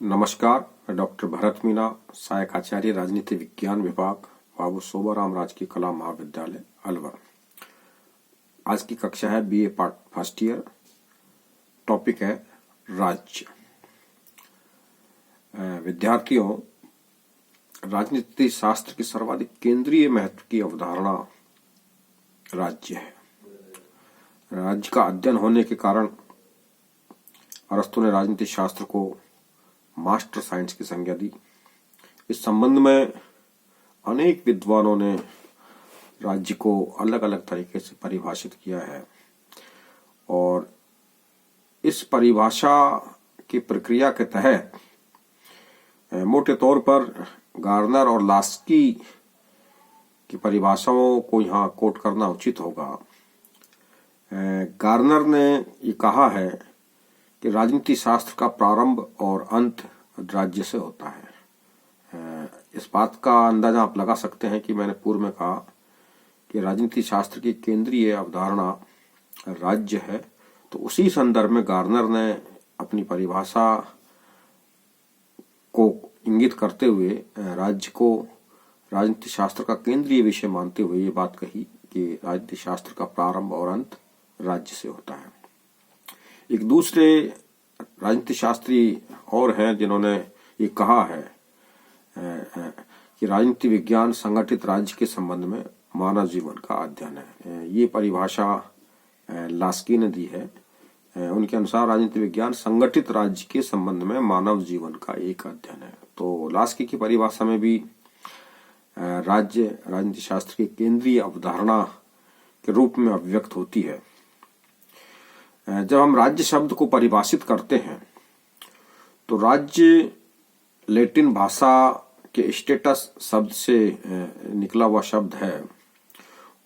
नमस्कार, मैं डॉक्टर भरत मीना, सहायक आचार्य राजनीति विज्ञान विभाग, बाबू सोबाराम राजकीय कला महाविद्यालय अलवर। आज की कक्षा है BA part first year. Topic है राज्य। विद्यार्थियों, राजनीति शास्त्र की सर्वाधिक केंद्रीय महत्व की अवधारणा राज्य है। राज्य का अध्ययन होने के कारण अरस्तु ने राजनीति शास्त्र को मास्टर साइंस की संज्ञा दी। इस संबंध में अनेक विद्वानों ने राज्य को अलग अलग तरीके से परिभाषित किया है और इस परिभाषा की प्रक्रिया के तहत मोटे तौर पर गार्नर और लास्की की परिभाषाओं को यहाँ कोट करना उचित होगा। गार्नर ने ये कहा है कि राजनीति शास्त्र का प्रारंभ और अंत राज्य से होता है। इस बात का अंदाजा आप लगा सकते हैं कि मैंने पूर्व में कहा कि राजनीति शास्त्र की केंद्रीय अवधारणा राज्य है, तो उसी संदर्भ में गार्नर ने अपनी परिभाषा को इंगित करते हुए राज्य को राजनीति शास्त्र का केंद्रीय विषय मानते हुए ये बात कही कि राजनीति शास्त्र का प्रारंभ और अंत राज्य से होता है। एक दूसरे राजनीति शास्त्री और हैं जिन्होंने ये कहा है कि राजनीति विज्ञान संगठित राज्य के संबंध में मानव जीवन का अध्ययन है। ये परिभाषा लास्की ने दी है। उनके अनुसार राजनीति विज्ञान संगठित राज्य के संबंध में मानव जीवन का एक अध्ययन है। तो लास्की की परिभाषा में भी राज्य राजनीति शास्त्र की केंद्रीय अवधारणा के रूप में अभिव्यक्त होती है। जब हम राज्य शब्द को परिभाषित करते हैं तो राज्य लैटिन भाषा के स्टेटस शब्द से निकला हुआ शब्द है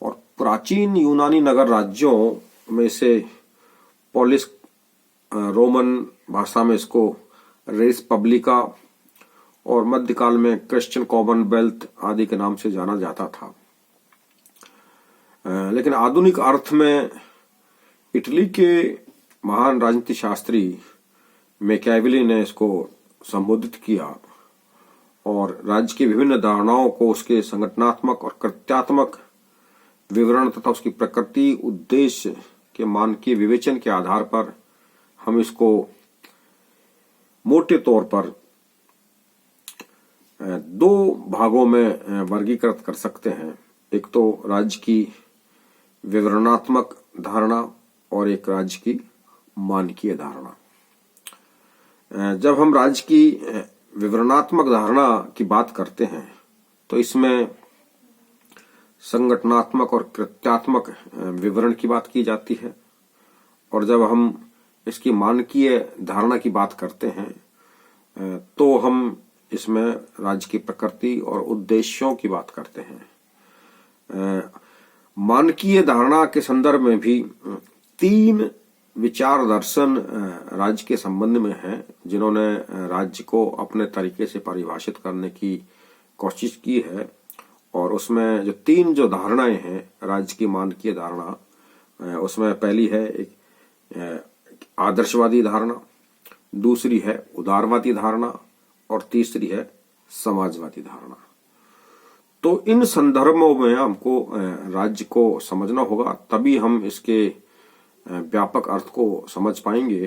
और प्राचीन यूनानी नगर राज्यों में से पोलिस, रोमन भाषा में इसको रेस पब्लिका और मध्यकाल में क्रिश्चियन कॉमनवेल्थ आदि के नाम से जाना जाता था। लेकिन आधुनिक अर्थ में इटली के महान राजनीति शास्त्री मैकियावेली ने इसको संबोधित किया और राज्य की विभिन्न धारणाओं को उसके संगठनात्मक और कृत्यात्मक विवरण तथा उसकी प्रकृति, उद्देश्य के मानकीय विवेचन के आधार पर हम इसको मोटे तौर पर दो भागों में वर्गीकृत कर सकते हैं। एक तो राज्य की विवरणात्मक धारणा और एक राज्य की मानकीय धारणा। जब हम राज्य की विवरणात्मक धारणा की बात करते हैं तो इसमें संगठनात्मक और कृत्यात्मक विवरण की बात की जाती है और जब हम इसकी मानकीय धारणा की बात करते हैं तो हम इसमें राज्य की प्रकृति और उद्देश्यों की बात करते हैं। मानकीय धारणा के संदर्भ में भी तीन विचार दर्शन राज्य के संबंध में हैं जिन्होंने राज्य को अपने तरीके से परिभाषित करने की कोशिश की है और उसमें जो तीन धारणाएं हैं राज्य की मानकीय धारणा, उसमें पहली है एक आदर्शवादी धारणा, दूसरी है उदारवादी धारणा और तीसरी है समाजवादी धारणा। तो इन संदर्भों में हमको राज्य को समझना होगा, तभी हम इसके व्यापक अर्थ को समझ पाएंगे।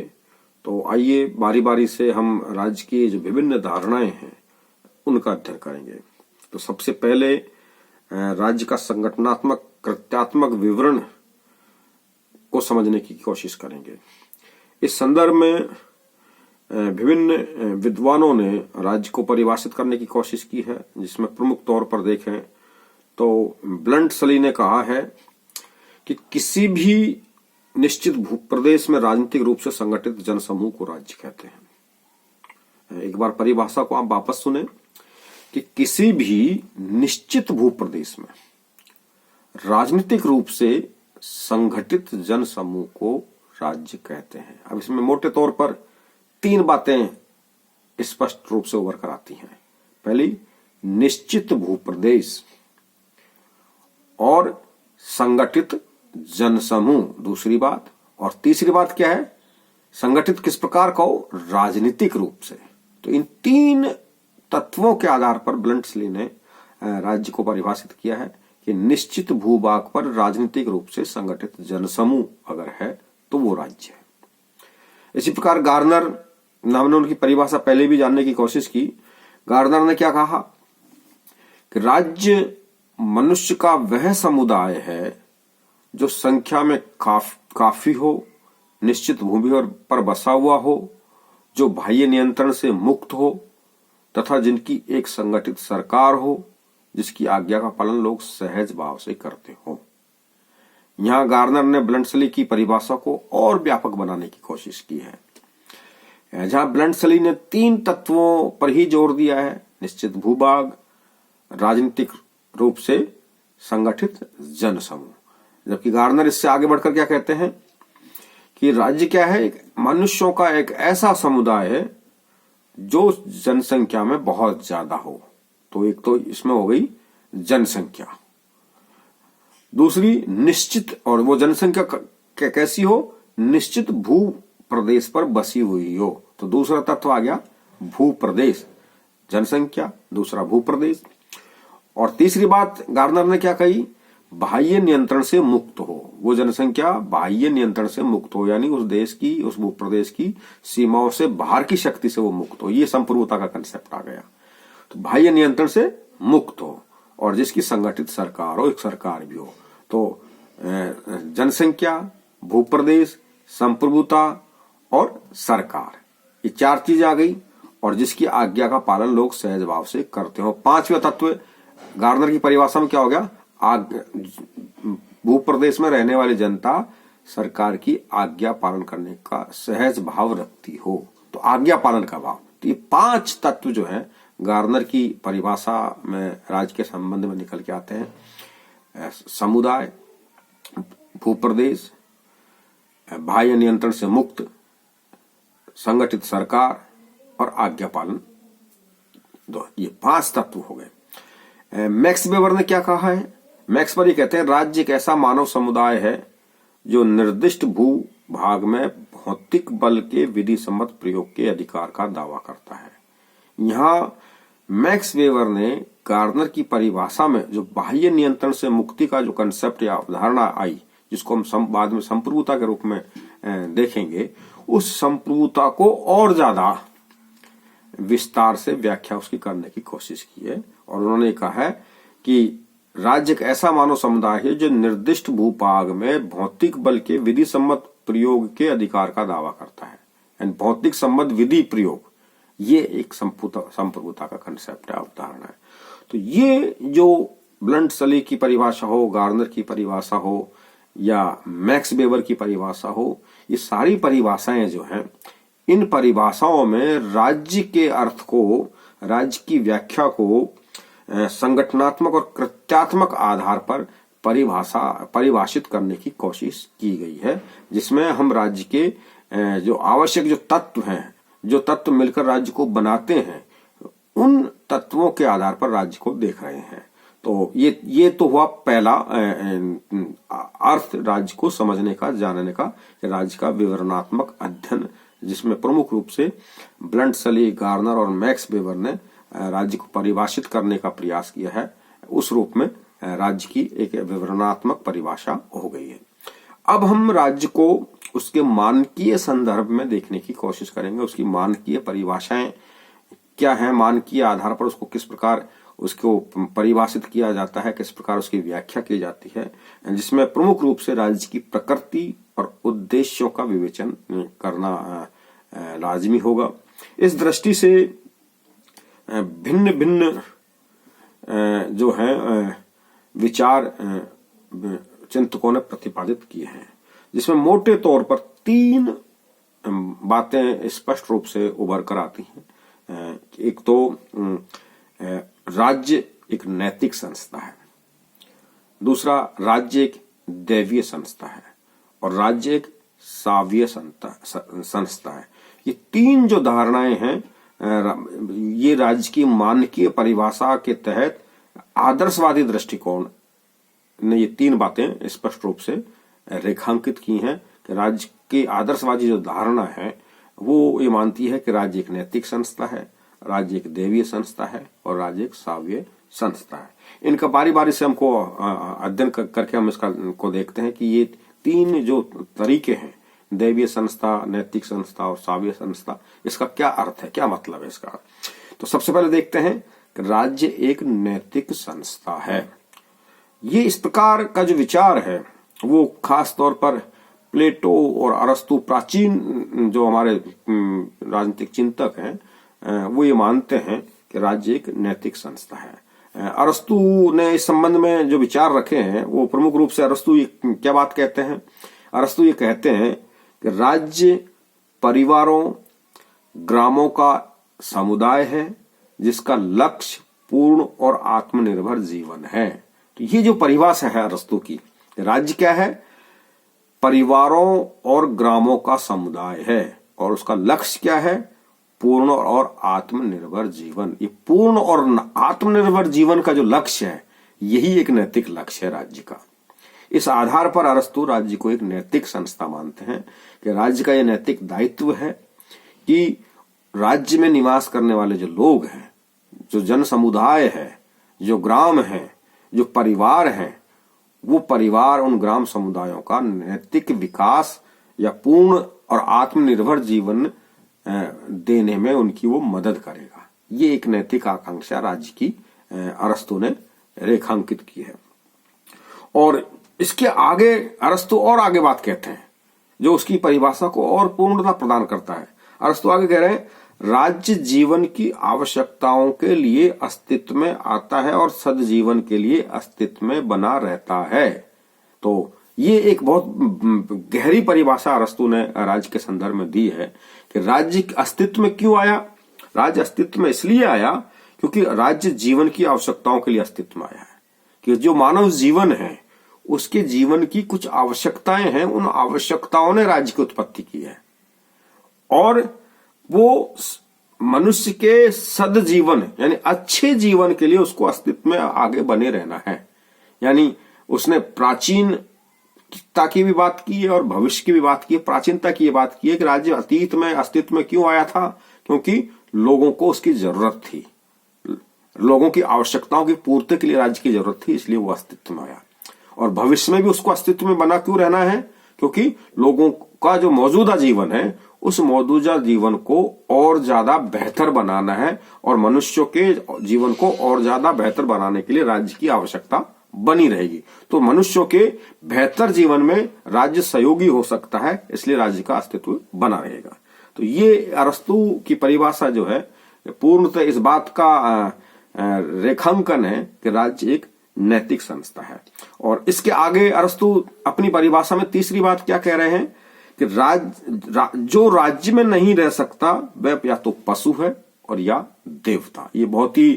तो आइए बारी बारी से हम राज्य की जो विभिन्न धारणाएं हैं उनका अध्ययन करेंगे। तो सबसे पहले राज्य का संगठनात्मक कृत्यात्मक विवरण को समझने की कोशिश करेंगे। इस संदर्भ में विभिन्न विद्वानों ने राज्य को परिभाषित करने की कोशिश की है, जिसमें प्रमुख तौर पर देखें तो ब्लंट सली ने कहा है कि किसी भी निश्चित भूप्रदेश में राजनीतिक रूप से संगठित जनसमूह को राज्य कहते हैं। एक बार परिभाषा को आप वापस सुने कि किसी भी निश्चित भूप्रदेश में राजनीतिक रूप से संगठित जनसमूह को राज्य कहते हैं। अब इसमें मोटे तौर पर तीन बातें स्पष्ट रूप से उभर कर आती हैं। पहली, निश्चित भूप्रदेश और संगठित जनसमूह, दूसरी बात, और तीसरी बात क्या है, संगठित किस प्रकार का हो, राजनीतिक रूप से। तो इन तीन तत्वों के आधार पर ब्लंटसली ने राज्य को परिभाषित किया है कि निश्चित भूभाग पर राजनीतिक रूप से संगठित जनसमूह अगर है तो वो राज्य है। इसी प्रकार गार्नर, हमने उनकी परिभाषा पहले भी जानने की कोशिश की। गार्नर ने क्या कहा कि राज्य मनुष्य का वह समुदाय है जो संख्या में काफी हो, निश्चित भूमि पर बसा हुआ हो, जो बाह्य नियंत्रण से मुक्त हो तथा जिनकी एक संगठित सरकार हो जिसकी आज्ञा का पालन लोग सहज भाव से करते हो। यहां गार्नर ने ब्लंटसली की परिभाषा को और व्यापक बनाने की कोशिश की है। जहां ब्लंटसली ने तीन तत्वों पर ही जोर दिया है, निश्चित भूभाग, राजनीतिक रूप से संगठित जनसमूह, जबकि गार्नर इससे आगे बढ़कर क्या कहते हैं कि राज्य क्या है, मनुष्यों का एक ऐसा समुदाय है जो जनसंख्या में बहुत ज्यादा हो। तो एक तो इसमें हो गई जनसंख्या, दूसरी निश्चित, और वो जनसंख्या कैसी हो, निश्चित भू प्रदेश पर बसी हुई हो। तो दूसरा तत्व आ गया भू प्रदेश, जनसंख्या, दूसरा भू प्रदेश। और तीसरी बात गार्नर ने क्या कही, बाह्य नियंत्रण से मुक्त हो। वो जनसंख्या बाह्य नियंत्रण से मुक्त हो, यानी उस देश की, उस भूप्रदेश की सीमाओं से बाहर की शक्ति से वो मुक्त हो। ये संप्रभुता का कंसेप्ट आ गया। तो बाह्य नियंत्रण से मुक्त हो और जिसकी संगठित सरकार हो, एक सरकार भी हो। तो जनसंख्या, भूप्रदेश, संप्रभुता और सरकार, ये चार चीजें आ गई, और जिसकी आज्ञा का पालन लोग सहज भाव से करते हो। पांचवें तत्व गार्नर की परिभाषा में क्या हो गया, भूप्रदेश में रहने वाली जनता सरकार की आज्ञा पालन करने का सहज भाव रखती हो। तो आज्ञा पालन का भाव। तो ये पांच तत्व जो है गार्नर की परिभाषा में राज्य के संबंध में निकल के आते हैं। समुदाय, भूप्रदेश, बाह्य नियंत्रण से मुक्त, संगठित सरकार और आज्ञा पालन, ये पांच तत्व हो गए। मैक्स वेबर ने क्या कहा है, मैक्स वेबर ये कहते हैं राज्य एक ऐसा मानव समुदाय है जो निर्दिष्ट भू भाग में भौतिक बल के विधि सम्मत प्रयोग के अधिकार का दावा करता है। यहां मैक्स वेबर ने गार्नर की परिभाषा में जो बाह्य नियंत्रण से मुक्ति का जो कंसेप्ट या अवधारणा आई, जिसको हम बाद में संप्रभुता के रूप में देखेंगे, उस संप्रभुता को और ज्यादा विस्तार से व्याख्या उसकी करने की कोशिश की है। और उन्होंने कहा है कि राज्य एक ऐसा मानव समुदाय है जो निर्दिष्ट भूभाग में भौतिक बल के विधि सम्मत प्रयोग के अधिकार का दावा करता है। यानी भौतिक सम्मत विधि प्रयोग, ये एक संप्रभुता का कंसेप्ट है, अवधारणा है। तो ये जो ब्लंटसली की परिभाषा हो, गार्नर की परिभाषा हो या मैक्स वेबर की परिभाषा हो, ये सारी परिभाषाएं जो हैं, इन परिभाषाओं में राज्य के अर्थ को, राज्य की व्याख्या को संगठनात्मक और कृत्यात्मक आधार पर परिभाषित करने की कोशिश की गई है, जिसमें हम राज्य के जो आवश्यक जो तत्व हैं, जो तत्व मिलकर राज्य को बनाते हैं, उन तत्वों के आधार पर राज्य को देख रहे हैं। तो ये तो हुआ पहला अर्थ राज्य को समझने का, जानने का, राज्य का विवरणात्मक अध्ययन, जिसमें प्रमुख रूप से ब्लंटसली, गार्नर और मैक्स वेबर ने राज्य को परिभाषित करने का प्रयास किया है। उस रूप में राज्य की एक विवरणात्मक परिभाषा हो गई है। अब हम राज्य को उसके मानकीय संदर्भ में देखने की कोशिश करेंगे। उसकी मानकीय परिभाषाएं क्या है, मानकीय आधार पर उसको किस प्रकार उसको परिभाषित किया जाता है, किस प्रकार उसकी व्याख्या की जाती है, जिसमें प्रमुख रूप से राज्य की प्रकृति और उद्देश्यों का विवेचन करना लाजमी होगा। इस दृष्टि से भिन्न भिन्न जो है विचार चिंतकों ने प्रतिपादित किए हैं, जिसमें मोटे तौर पर तीन बातें स्पष्ट रूप से उभर कर आती हैं। एक तो राज्य एक नैतिक संस्था है, दूसरा राज्य एक दैवीय संस्था है, और राज्य एक सावीय संस्था है। ये तीन जो धारणाएं हैं, ये राज्य की मानकीय परिभाषा के तहत आदर्शवादी दृष्टिकोण ने ये तीन बातें स्पष्ट रूप से रेखांकित की हैं कि राज्य की आदर्शवादी जो धारणा है वो ये मानती है कि राज्य एक नैतिक संस्था है, राज्य एक देवीय संस्था है और राज्य एक साव्य संस्था है। इनका बारी बारी से हमको अध्ययन करके हम इसका को देखते हैं कि ये तीन जो तरीके हैं, दैवीय संस्था, नैतिक संस्था और साव्य संस्था, इसका क्या अर्थ है, क्या मतलब है इसका। तो सबसे पहले देखते हैं कि राज्य एक नैतिक संस्था है। ये इस प्रकार का जो विचार है वो खास तौर पर प्लेटो और अरस्तु, प्राचीन जो हमारे राजनीतिक चिंतक हैं, वो ये मानते हैं कि राज्य एक नैतिक संस्था है। अरस्तु ने इस संबंध में जो विचार रखे हैं वो प्रमुख रूप से अरस्तु ये क्या बात कहते हैं, अरस्तु ये कहते हैं कि राज्य परिवारों, ग्रामों का समुदाय है जिसका लक्ष्य पूर्ण और आत्मनिर्भर जीवन है। तो ये जो परिभाषा है अरस्तु की, राज्य क्या है, परिवारों और ग्रामों का समुदाय है और उसका लक्ष्य क्या है, पूर्ण और आत्मनिर्भर जीवन। ये पूर्ण और आत्मनिर्भर जीवन का जो लक्ष्य है यही एक नैतिक लक्ष्य है राज्य का। इस आधार पर अरस्तु राज्य को एक नैतिक संस्था मानते हैं कि राज्य का यह नैतिक दायित्व है कि राज्य में निवास करने वाले जो लोग हैं, जो जन समुदाय है, जो ग्राम है, जो परिवार है, वो परिवार उन ग्राम समुदायों का नैतिक विकास या पूर्ण और आत्मनिर्भर जीवन देने में उनकी वो मदद करेगा। ये एक नैतिक आकांक्षा राज्य की अरस्तु ने रेखांकित की है। और इसके आगे अरस्तु और आगे बात कहते हैं जो उसकी परिभाषा को और पूर्णता प्रदान करता है। अरस्तु आगे कह रहे हैं, राज्य जीवन की आवश्यकताओं के लिए अस्तित्व में आता है और सदजीवन के लिए अस्तित्व में बना रहता है। तो ये एक बहुत गहरी परिभाषा अरस्तु ने राज्य के संदर्भ में दी है कि राज्य अस्तित्व में क्यों आया। राज्य अस्तित्व में इसलिए आया क्योंकि राज्य जीवन की आवश्यकताओं के लिए अस्तित्व में आया है कि जो मानव जीवन है उसके जीवन की कुछ आवश्यकताएं हैं, उन आवश्यकताओं ने राज्य की उत्पत्ति की है और वो मनुष्य के सदजीवन यानी अच्छे जीवन के लिए उसको अस्तित्व में आगे बने रहना है। यानी उसने प्राचीनता की भी बात की है और भविष्य की भी बात की है। प्राचीनता की ये बात की है कि राज्य अतीत में अस्तित्व में क्यों आया था, क्योंकि लोगों को उसकी जरूरत थी, लोगों की आवश्यकताओं की पूर्ति के लिए राज्य की जरूरत थी, इसलिए वो अस्तित्व में आया। और भविष्य में भी उसको अस्तित्व में बना क्यों रहना है, क्योंकि लोगों का जो मौजूदा जीवन है उस मौजूदा जीवन को और ज्यादा बेहतर बनाना है और मनुष्यों के जीवन को और ज्यादा बेहतर बनाने के लिए राज्य की आवश्यकता बनी रहेगी। तो मनुष्यों के बेहतर जीवन में राज्य सहयोगी हो सकता है, इसलिए राज्य का अस्तित्व बना रहेगा। तो ये अरस्तु की परिभाषा जो है पूर्णतः इस बात का रेखांकन है कि राज्य एक नैतिक संस्था है। और इसके आगे अरस्तु अपनी परिभाषा में तीसरी बात क्या कह रहे हैं कि जो राज्य में नहीं रह सकता वह या तो पशु है और या देवता। ये बहुत ही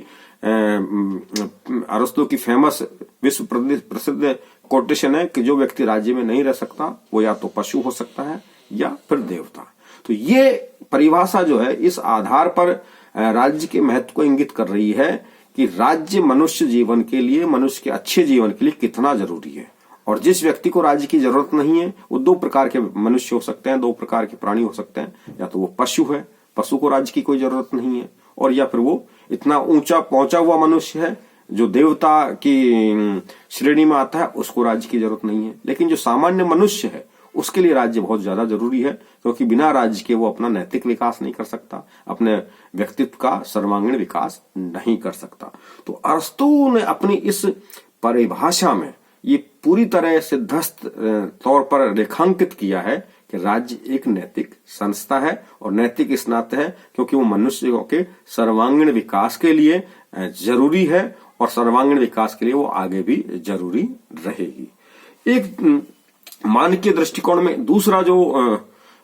अरस्तु की फेमस विश्व प्रसिद्ध कोटेशन है कि जो व्यक्ति राज्य में नहीं रह सकता वो या तो पशु हो सकता है या फिर देवता। तो ये परिभाषा जो है इस आधार पर राज्य के महत्व को इंगित कर रही है कि राज्य मनुष्य जीवन के लिए, मनुष्य के अच्छे जीवन के लिए कितना जरूरी है। और जिस व्यक्ति को राज्य की जरूरत नहीं है वो दो प्रकार के मनुष्य हो सकते हैं, दो प्रकार के प्राणी हो सकते हैं। या तो वो पशु है, पशु को राज्य की कोई जरूरत नहीं है, और या फिर वो इतना ऊंचा पहुंचा हुआ मनुष्य है जो देवता की श्रेणी में आता है, उसको राज्य की जरूरत नहीं है। लेकिन जो सामान्य मनुष्य है उसके लिए राज्य बहुत ज्यादा जरूरी है, क्योंकि बिना राज्य के वो अपना नैतिक विकास नहीं कर सकता, अपने व्यक्तित्व का सर्वांगीण विकास नहीं कर सकता। तो अरस्तु ने अपनी इस परिभाषा में ये पूरी तरह सिद्धस्त तौर पर रेखांकित किया है कि राज्य एक नैतिक संस्था है, और नैतिक इस नाते है क्योंकि वो मनुष्यों के सर्वांगीण विकास के लिए जरूरी है और सर्वांगीण विकास के लिए वो आगे भी जरूरी रहेगी। एक मानवीय दृष्टिकोण में दूसरा जो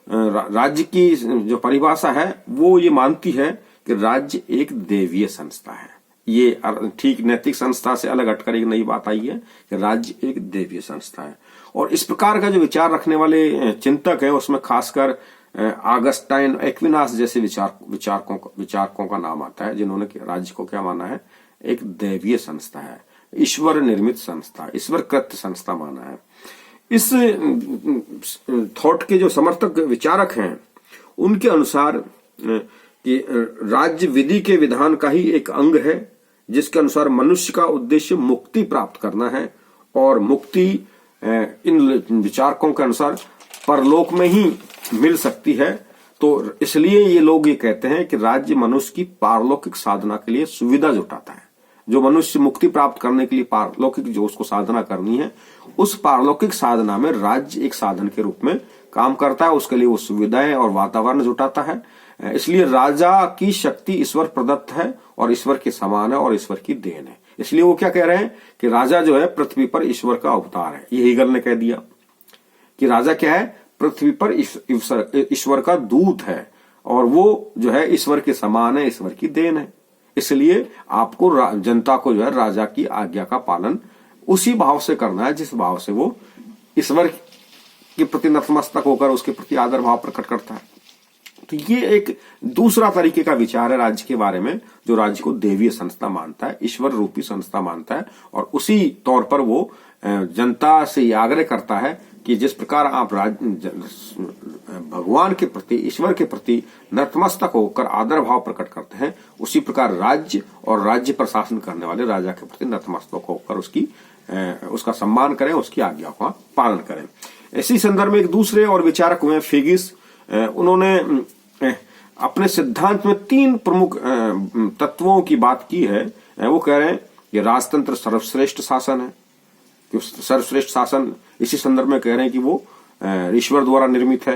राज्य की जो परिभाषा है वो ये मानती है कि राज्य एक देवीय संस्था है। ये ठीक नैतिक संस्था से अलग हटकर एक नई बात आई है कि राज्य एक देवीय संस्था है। और इस प्रकार का जो विचार रखने वाले चिंतक है उसमें खासकर ऑगस्टाइन एक्विनास जैसे विचारकों का नाम आता है, जिन्होंने राज्य को क्या माना है, एक देवीय संस्था है, ईश्वर निर्मित संस्था, ईश्वर कृत संस्था माना है। इस थॉट के जो समर्थक विचारक हैं उनके अनुसार कि राज्य विधि के विधान का ही एक अंग है, जिसके अनुसार मनुष्य का उद्देश्य मुक्ति प्राप्त करना है और मुक्ति इन विचारकों के अनुसार परलोक में ही मिल सकती है। तो इसलिए ये लोग ये कहते हैं कि राज्य मनुष्य की पारलौकिक साधना के लिए सुविधा जुटाता है। जो मनुष्य मुक्ति प्राप्त करने के लिए पारलौकिक जो उसको साधना करनी है, उस पारलौकिक साधना में राज्य एक साधन के रूप में काम करता है, उसके लिए वो सुविधाएं और वातावरण जुटाता है। इसलिए राजा की शक्ति ईश्वर प्रदत्त है और ईश्वर के समान है और ईश्वर की देन है। इसलिए वो क्या कह रहे हैं कि राजा जो है पृथ्वी पर ईश्वर का अवतार है। ये हीगल ने कह दिया कि राजा क्या है, पृथ्वी पर ईश्वर का दूत है और वो जो है ईश्वर के समान है, ईश्वर की देन है। इसलिए आपको जनता को जो है राजा की आज्ञा का पालन उसी भाव से करना है जिस भाव से वो ईश्वर के प्रति नतमस्तक होकर उसके प्रति आदर भाव प्रकट करता है। तो ये एक दूसरा तरीके का विचार है राज्य के बारे में, जो राज्य को देवीय संस्था मानता है, ईश्वर रूपी संस्था मानता है और उसी तौर पर वो जनता से ये आग्रह करता है कि जिस प्रकार आप भगवान के प्रति, ईश्वर के प्रति नतमस्तक होकर आदर भाव प्रकट करते हैं, उसी प्रकार राज्य और राज्य पर शासन करने वाले राजा के प्रति नतमस्तक होकर उसका सम्मान करें, उसकी आज्ञा का पालन करें। इसी संदर्भ में एक दूसरे और विचारक हुए फिगिस। उन्होंने अपने सिद्धांत में 3 प्रमुख तत्वों की बात की है। वो कह रहे हैं कि राजतंत्र सर्वश्रेष्ठ शासन है, कि सर्वश्रेष्ठ शासन इसी संदर्भ में कह रहे हैं कि वो ईश्वर द्वारा निर्मित है।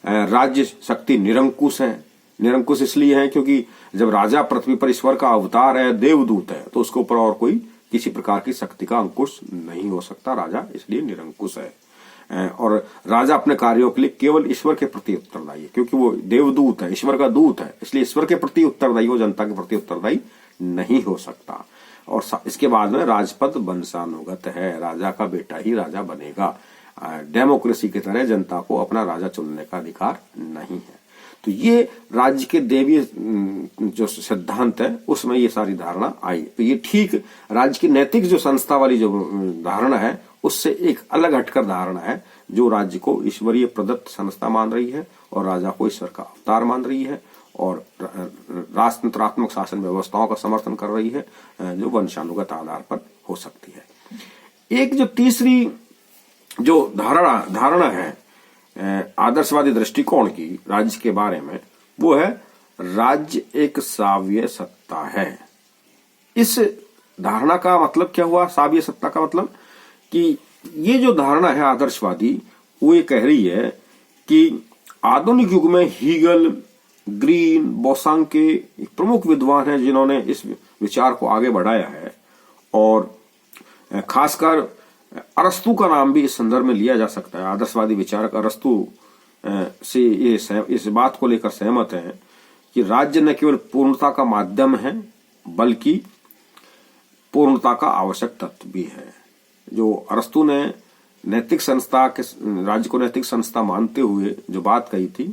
राज्य शक्ति निरंकुश है। निरंकुश इसलिए है क्योंकि जब राजा पृथ्वी पर ईश्वर का अवतार है, देवदूत है, तो उसके ऊपर और कोई किसी प्रकार की शक्ति का अंकुश नहीं हो सकता। राजा इसलिए निरंकुश है और राजा अपने कार्यों के लिए केवल ईश्वर के प्रति उत्तरदायी है, क्योंकि वो देवदूत है, ईश्वर का दूत है, इसलिए ईश्वर के प्रति उत्तरदायी, वो जनता के प्रति उत्तरदायी नहीं हो सकता। और इसके बाद में राजपद वंशानुगत है, राजा का बेटा ही राजा बनेगा। डेमोक्रेसी की तरह जनता को अपना राजा चुनने का अधिकार नहीं है। तो ये राज्य के देवीय जो सिद्धांत है उसमें ये सारी धारणा आई। तो ये ठीक राज्य की नैतिक जो संस्था वाली जो धारणा है उससे एक अलग हटकर धारणा है, जो राज्य को ईश्वरीय प्रदत्त संस्था मान रही है और राजा को ईश्वर का अवतार मान रही है और राजतंत्रात्मक शासन व्यवस्थाओं का समर्थन कर रही है, जो वंशानुगत आधार पर हो सकती है। एक जो तीसरी जो धारणा है आदर्शवादी दृष्टिकोण की राज्य के बारे में, वो है राज्य एक साव्य सत्ता है। इस धारणा का मतलब क्या हुआ? साव्य सत्ता का मतलब कि ये जो धारणा है आदर्शवादी, वो ये कह रही है कि आधुनिक युग में हीगल, ग्रीन, बोसांके प्रमुख विद्वान हैं जिन्होंने इस विचार को आगे बढ़ाया है और खासकर अरस्तु का नाम भी इस संदर्भ में लिया जा सकता है। आदर्शवादी विचारक अरस्तु से ये इस बात को लेकर सहमत हैं कि राज्य न केवल पूर्णता का माध्यम है बल्कि पूर्णता का आवश्यक तत्व भी है। जो अरस्तु ने नैतिक संस्था के राज्य को नैतिक संस्था मानते हुए जो बात कही थी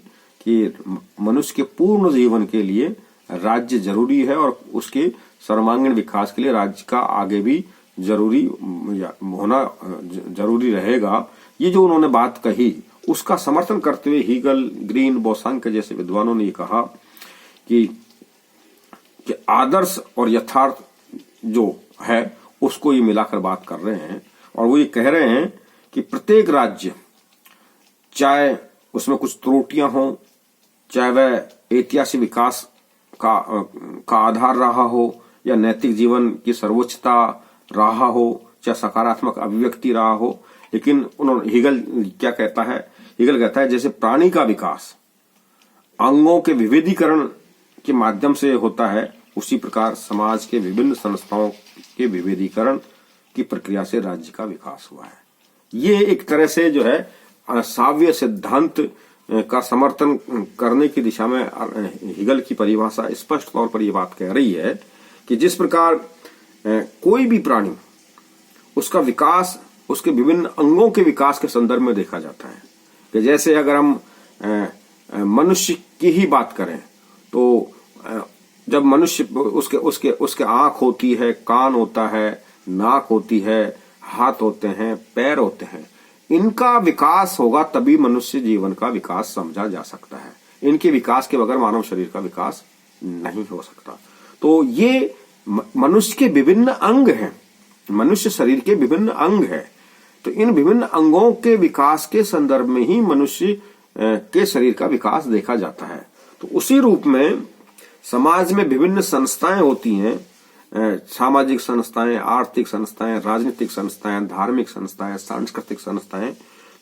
कि मनुष्य के पूर्ण जीवन के लिए राज्य जरूरी है और उसके सर्वांगीण विकास के लिए राज्य का आगे भी जरूरी होना जरूरी रहेगा। ये जो उन्होंने बात कही उसका समर्थन करते हुए हीगल, ग्रीन, बोसांके जैसे विद्वानों ने कहा कि आदर्श और यथार्थ जो है उसको ये मिलाकर बात कर रहे हैं और वो ये कह रहे हैं कि प्रत्येक राज्य, चाहे उसमें कुछ त्रुटियां हों, चाहे वह ऐतिहासिक विकास का आधार रहा हो या नैतिक जीवन की सर्वोच्चता रहा हो, चाहे सकारात्मक अभिव्यक्ति रहा हो, लेकिन उन्होंने हीगल क्या कहता है? हीगल कहता है जैसे प्राणी का विकास अंगों के विविधीकरण के माध्यम से होता है, उसी प्रकार समाज के विभिन्न संस्थाओं के विविधीकरण की प्रक्रिया से राज्य का विकास हुआ है। ये एक तरह से जो है साव्य सिद्धांत का समर्थन करने की दिशा में हीगल की परिभाषा स्पष्ट तौर पर यह बात कह रही है कि जिस प्रकार कोई भी प्राणी, उसका विकास उसके विभिन्न अंगों के विकास के संदर्भ में देखा जाता है। कि जैसे अगर हम मनुष्य की ही बात करें तो जब मनुष्य उसके आंख होती है, कान होता है, नाक होती है, हाथ होते हैं, पैर होते हैं, इनका विकास होगा तभी मनुष्य जीवन का विकास समझा जा सकता है। इनके विकास के बगैर मानव शरीर का विकास नहीं हो सकता। तो ये मनुष्य के विभिन्न अंग हैं, मनुष्य शरीर के विभिन्न अंग हैं। तो इन विभिन्न अंगों के विकास के संदर्भ में ही मनुष्य के शरीर का विकास देखा जाता है। तो उसी रूप में समाज में विभिन्न संस्थाएं होती हैं, सामाजिक संस्थाएं, आर्थिक संस्थाएं, राजनीतिक संस्थाएं, धार्मिक संस्थाएं, सांस्कृतिक संस्थाएं।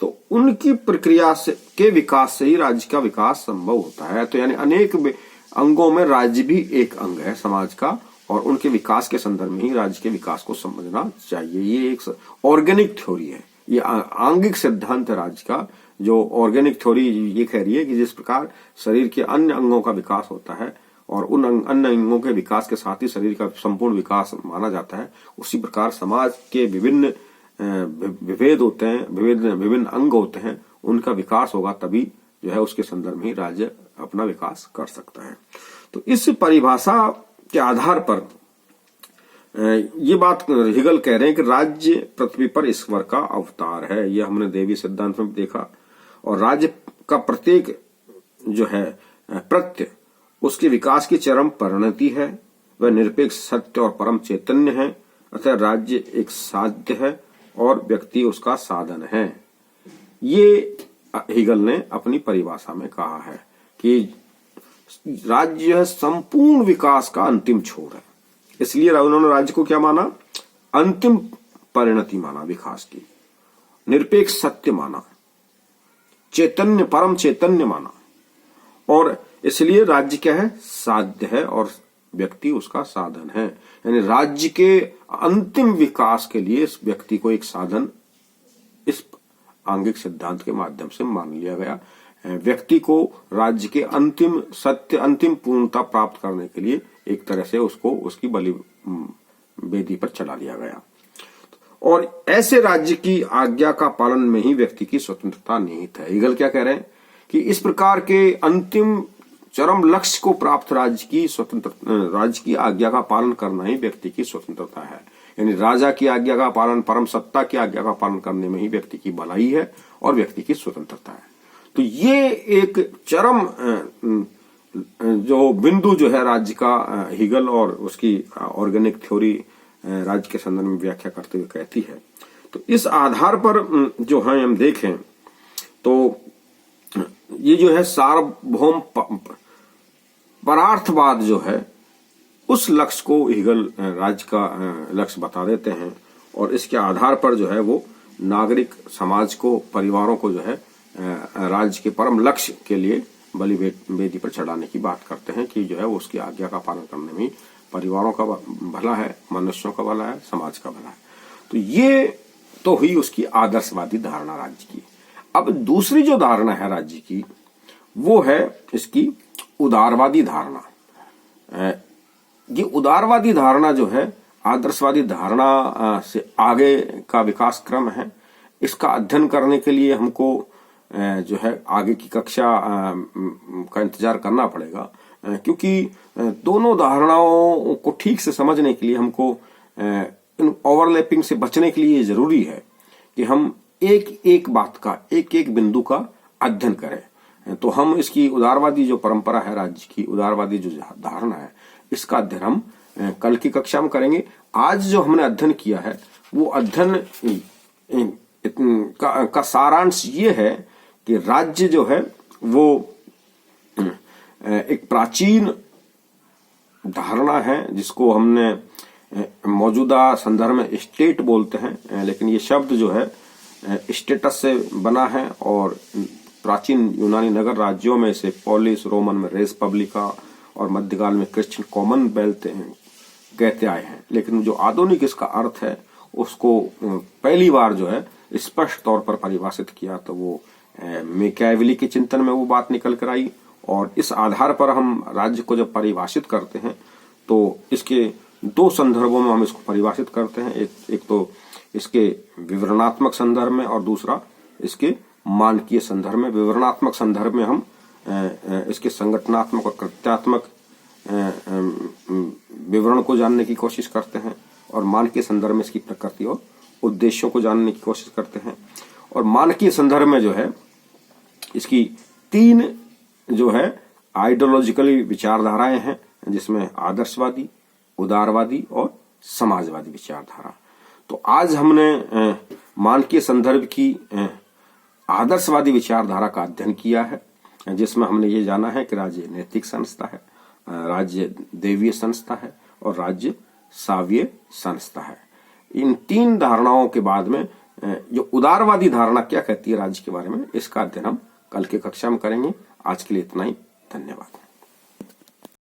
तो उनकी प्रक्रिया से के विकास से ही राज्य का विकास संभव होता है। तो यानी अनेक अंगों में राज्य भी एक अंग है समाज का, और उनके विकास के संदर्भ में ही राज्य के विकास को समझना चाहिए। ये एक ऑर्गेनिक थ्योरी है, ये आंगिक सिद्धांत है राज्य का। जो ऑर्गेनिक थ्योरी ये कह रही है कि जिस प्रकार शरीर के अन्य अंगों का विकास होता है और उन अन्य अंगों के विकास के साथ ही शरीर का संपूर्ण विकास माना जाता है, उसी प्रकार समाज के विभिन्न विभेद होते हैं, विभिन्न अंग होते हैं, उनका विकास होगा तभी जो है उसके संदर्भ में ही राज्य अपना विकास कर सकता है। तो इस परिभाषा के आधार पर ये बात हिगल कह रहे हैं कि राज्य पृथ्वी पर ईश्वर का अवतार है। ये हमने देवी सिद्धांत में देखा। और राज्य का प्रत्येक जो है प्रत्यय उसके विकास की चरम परिणति है, वह निरपेक्ष सत्य और परम चैतन्य है। अतः राज्य एक साध्य है और व्यक्ति उसका साधन है। ये हिगल ने अपनी परिभाषा में कहा है कि राज्य है संपूर्ण विकास का अंतिम छोर है। इसलिए उन्होंने राज्य को क्या माना? अंतिम परिणति माना विकास की, निरपेक्ष सत्य माना, चैतन्य परम चैतन्य माना। और इसलिए राज्य क्या है? साध्य है और व्यक्ति उसका साधन है। यानी राज्य के अंतिम विकास के लिए इस व्यक्ति को एक साधन इस आंगिक सिद्धांत के माध्यम से मान लिया गया। व्यक्ति को राज्य के अंतिम सत्य, अंतिम पूर्णता प्राप्त करने के लिए एक तरह से उसको उसकी बलि वेदी पर चढ़ा लिया गया। और ऐसे राज्य की आज्ञा का पालन में ही व्यक्ति की स्वतंत्रता निहित है। हिगल क्या कह रहे हैं कि इस प्रकार के अंतिम चरम लक्ष्य को प्राप्त राज्य की आज्ञा का पालन करना ही व्यक्ति की स्वतंत्रता है। यानी राजा की आज्ञा का पालन, परम सत्ता की आज्ञा का पालन करने में ही व्यक्ति की भलाई है और व्यक्ति की स्वतंत्रता है। तो ये एक चरम जो बिंदु जो है राज्य का, हिगल और उसकी ऑर्गेनिक थ्योरी राज्य के संदर्भ में व्याख्या करते हुए कहती है। तो इस आधार पर जो है हम देखें तो ये जो है सार्वभौम परार्थवाद जो है उस लक्ष्य को हिगल राज्य का लक्ष्य बता देते हैं। और इसके आधार पर जो है वो नागरिक समाज को, परिवारों को जो है राज्य के परम लक्ष्य के लिए बलि वेदी पर चढ़ाने की बात करते हैं कि जो है वो उसकी आज्ञा का पालन करने में परिवारों का भला है, मनुष्यों का भला है, समाज का भला है। तो ये तो हुई उसकी आदर्शवादी धारणा राज्य की। अब दूसरी जो धारणा है राज्य की वो है इसकी उदारवादी धारणा। ये उदारवादी धारणा जो है आदर्शवादी धारणा से आगे का विकास क्रम है। इसका अध्ययन करने के लिए हमको जो है आगे की कक्षा का इंतजार करना पड़ेगा, क्योंकि दोनों धारणाओं को ठीक से समझने के लिए हमको इन ओवरलैपिंग से बचने के लिए जरूरी है कि हम एक एक बात का, एक एक बिंदु का अध्ययन करें। तो हम इसकी उदारवादी जो परंपरा है राज्य की, उदारवादी जो धारणा है, इसका अध्ययन हम कल की कक्षा में करेंगे। आज जो हमने अध्ययन किया है वो अध्ययन का सारांश ये है कि राज्य जो है वो एक प्राचीन धारणा है जिसको हमने मौजूदा संदर्भ में स्टेट बोलते हैं, लेकिन ये शब्द जो है स्टेटस से बना है और प्राचीन यूनानी नगर राज्यों में से पोलिस, रोमन में रेस पब्लिका और मध्यकाल में क्रिश्चियन कॉमनवेल्थ कहते आए हैं। लेकिन जो आधुनिक इसका अर्थ है उसको पहली बार जो है स्पष्ट तौर पर परिभाषित किया तो वो मैकियावेली के चिंतन में वो बात निकल कर आई। और इस आधार पर हम राज्य को जब परिभाषित करते हैं तो इसके दो संदर्भों में हम इसको परिभाषित करते हैं। एक तो इसके विवरणात्मक संदर्भ में और दूसरा इसके मानकीय संदर्भ में। विवरणात्मक संदर्भ में हम इसके संगठनात्मक और कृत्यात्मक विवरण को जानने की कोशिश करते हैं और मानकीय संदर्भ में इसकी प्रकृति और उद्देश्यों को जानने की कोशिश करते हैं। और मानकीय संदर्भ में जो है इसकी तीन जो है आइडियोलॉजिकली विचारधाराएं हैं, जिसमें आदर्शवादी, उदारवादी और समाजवादी विचारधारा। तो आज हमने मानकीय संदर्भ की आदर्शवादी विचारधारा का अध्ययन किया है, जिसमें हमने ये जाना है कि राज्य नैतिक संस्था है, राज्य देवीय संस्था है और राज्य सावीय संस्था है। इन तीन धारणाओं के बाद में जो उदारवादी धारणा क्या कहती है राज्य के बारे में, इसका अध्ययन हम कल की कक्षा में करेंगे। आज के लिए इतना ही। धन्यवाद।